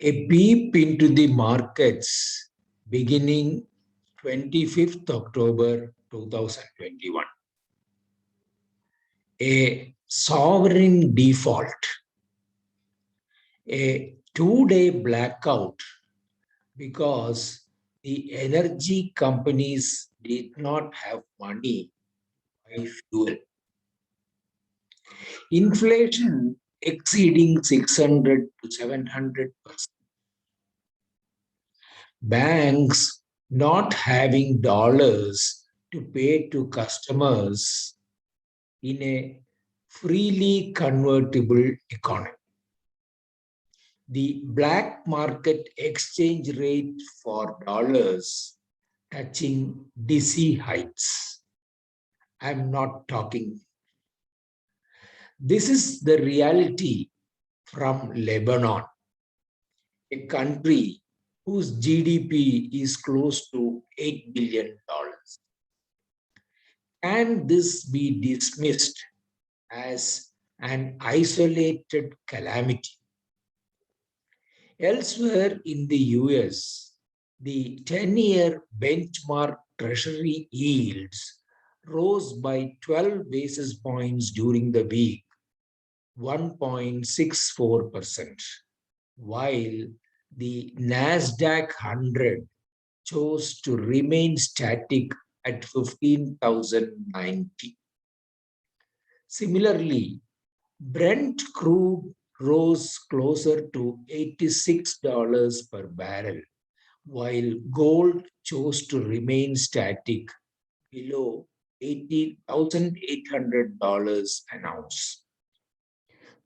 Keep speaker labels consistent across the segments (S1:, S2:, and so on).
S1: A peep into the markets beginning 25th October 2021. A sovereign default, a 2-day blackout because the energy companies did not have money to buy fuel. Inflation exceeding 600 to 700%. Banks not having dollars to pay to customers in a freely convertible economy. The black market exchange rate for dollars touching dizzy heights. I'm not talking. This is the reality from Lebanon, a country whose GDP is close to $8 billion. Can this be dismissed as an isolated calamity? Elsewhere in the US, the 10-year benchmark treasury yields rose by 12 basis points during the week, 1.64%, while the NASDAQ 100 chose to remain static at 15,090. Similarly, Brent crude rose closer to $86 per barrel, while gold chose to remain static below $1,800 an ounce.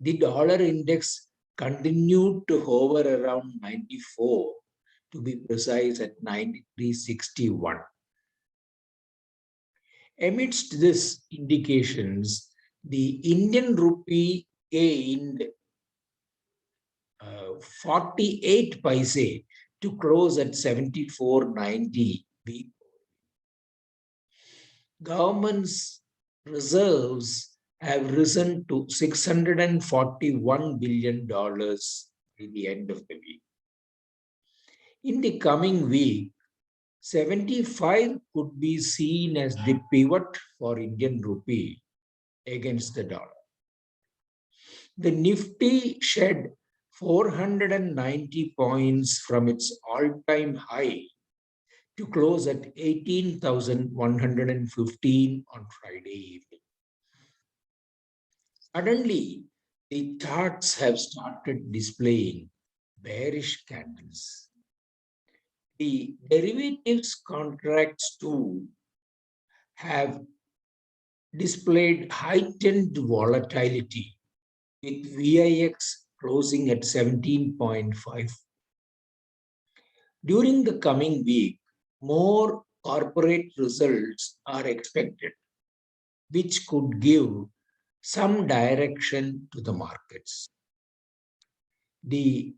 S1: The dollar index continued to hover around 94, to be precise at 93.61. Amidst these indications, the Indian rupee gained 48 paise to close at 74.90. Government's reserves have risen to $641 billion at the end of the week. In the coming week, 75 could be seen as the pivot for Indian rupee against the dollar. The Nifty shed 490 points from its all-time high to close at 18,115 on Friday evening. Suddenly, the charts have started displaying bearish candles. The derivatives contracts too have displayed heightened volatility, with VIX closing at 17.5. During the coming week, more corporate results are expected, which could give some direction to the markets. The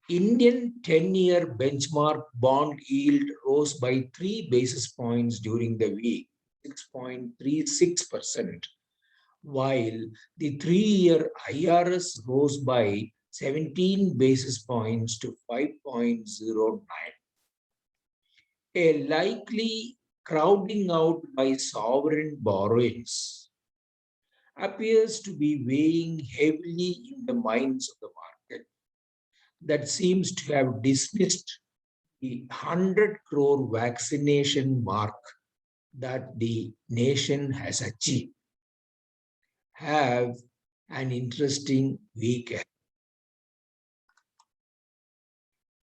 S1: Indian 10-year benchmark bond yield rose by 3 basis points during the week, 6.36%, while the 3-year IRS rose by 17 basis points to 5.09. A likely crowding out by sovereign borrowings appears to be weighing heavily in the minds of the market, that seems to have dismissed the 100 crore vaccination mark that the nation has achieved. Have an interesting week ahead.